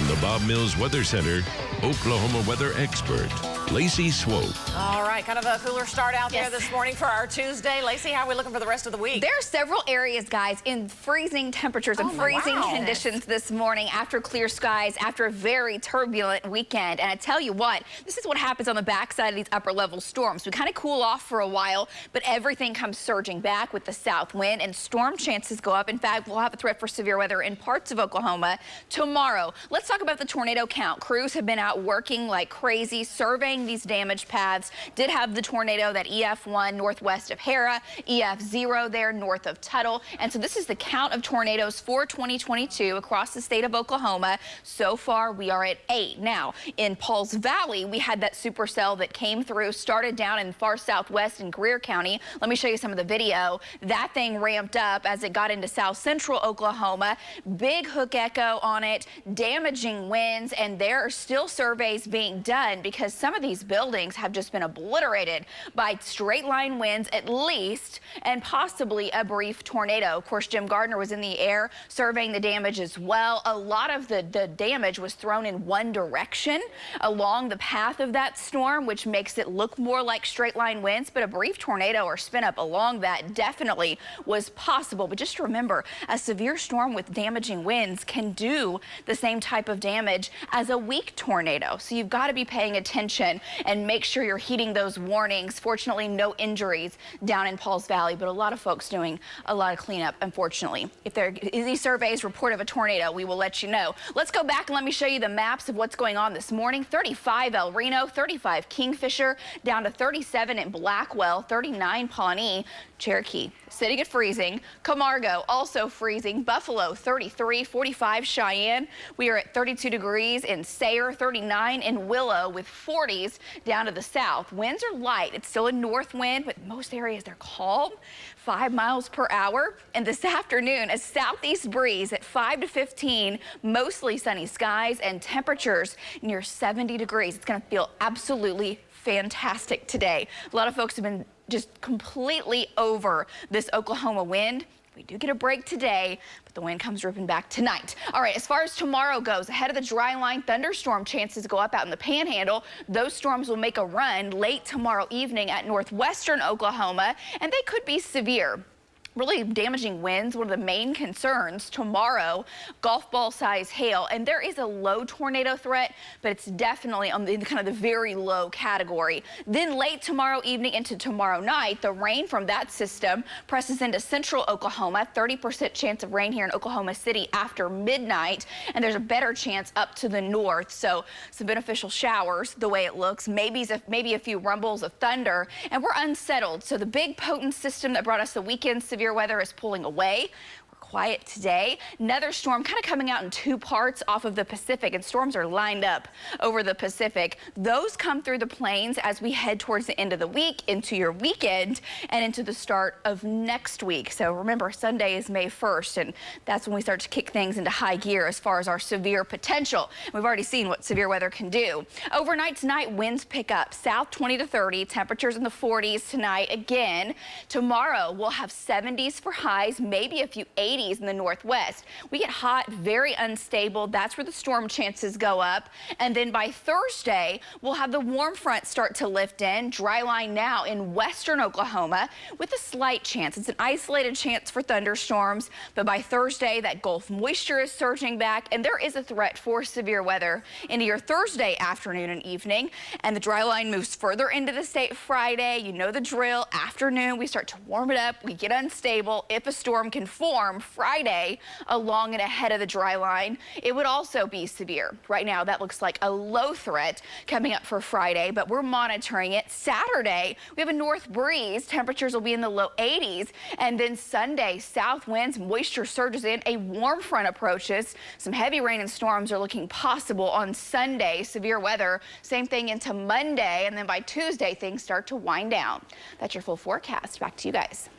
From the Bob Mills Weather Center, Oklahoma weather expert, Lacey Swope. All right, kind of a cooler start out there this morning for our Tuesday. Lacey, how are we looking for the rest of the week? There are several areas, guys, in freezing temperatures and freezing conditions this morning after clear skies, after a very turbulent weekend. And I tell you what, this is what happens on the backside of these upper level storms. We kind of cool off for a while, but everything comes surging back with the south wind and storm chances go up. In fact, we'll have a threat for severe weather in parts of Oklahoma tomorrow. Let's talk about the tornado count. Crews have been out working like crazy, surveying these damaged paths. Did have the tornado, that EF1 northwest of Hera, EF0 there north of Tuttle. And so this is the count of tornadoes for 2022 across the state of Oklahoma. So far, we are at 8. Now, in Pauls Valley, we had that supercell that came through, started down in far southwest in Greer County. Let me show you some of the video. That thing ramped up as it got into south central Oklahoma. Big hook echo on it, damaging winds, and there are still surveys being done because some of these buildings have just been obliterated by straight line winds at least, and possibly a brief tornado. Of course, Jim Gardner was in the air surveying the damage as well. A lot of the damage was thrown in one direction along the path of that storm, which makes it look more like straight line winds, but a brief tornado or spin up along that definitely was possible. But just remember, a severe storm with damaging winds can do the same type of damage as a weak tornado. So you've got to be paying attention and make sure you're heeding those warnings. Fortunately, no injuries down in Pauls Valley, but a lot of folks doing a lot of cleanup, unfortunately. If there is any surveys report of a tornado, we will let you know. Let's go back and let me show you the maps of what's going on this morning. 35 El Reno, 35 Kingfisher, down to 37 in Blackwell, 39 Pawnee, Cherokee sitting at freezing. Camargo also freezing. Buffalo 33, 45 Cheyenne. We are at 32 degrees in Sayre, 39 in Willow with 40s down to the south. Winds are light. It's still a north wind, but most areas they're calm, 5 miles per hour. And this afternoon, a southeast breeze at 5 to 15, mostly sunny skies and temperatures near 70 degrees. It's going to feel absolutely fantastic today. A lot of folks have been just completely over this Oklahoma wind. We do get a break today, but the wind comes ripping back tonight. All right, as far as tomorrow goes, ahead of the dry line, thunderstorm chances go up out in the Panhandle. Those storms will make a run late tomorrow evening at northwestern Oklahoma, and they could be severe. Really damaging winds, one of the main concerns tomorrow, golf ball size hail, and there is a low tornado threat, but it's definitely on the kind of the very low category. Then late tomorrow evening into tomorrow night, the rain from that system presses into central Oklahoma, 30% chance of rain here in Oklahoma City after midnight, and there's a better chance up to the north. So some beneficial showers, the way it looks, maybe a few rumbles of thunder, and we're unsettled. So the big potent system that brought us the weekend severe weather is pulling away. We're quiet today. Another storm kind of coming out in two parts off of the Pacific, and storms are lined up over the Pacific. Those come through the plains as we head towards the end of the week, into your weekend, and into the start of next week. So remember, Sunday is May 1st, and that's when we start to kick things into high gear as far as our severe potential. We've already seen what severe weather can do. Overnight tonight, winds pick up south 20 to 30, temperatures in the 40s tonight again. Tomorrow, we'll have 70s for highs, maybe a few 80s in the northwest. We get hot, very unstable. That's where the storm chances go up. And then by Thursday, we'll have the warm front start to lift in. Dry line now in western Oklahoma with a slight chance. It's an isolated chance for thunderstorms, but by Thursday, that Gulf moisture is surging back, and there is a threat for severe weather into your Thursday afternoon and evening. And the dry line moves further into the state Friday. You know the drill. Afternoon, we start to warm it up. We get unstable. If a storm can form Friday along and ahead of the dry line, it would also be severe. Right now, that looks like a low threat coming up for Friday, but we're monitoring it. Saturday, we have a north breeze. Temperatures will be in the low 80s. And then Sunday, south winds, moisture surges in. A warm front approaches. Some heavy rain and storms are looking possible on Sunday. Severe weather, same thing into Monday. And then by Tuesday, things start to wind down. That's your full forecast. Back to you guys.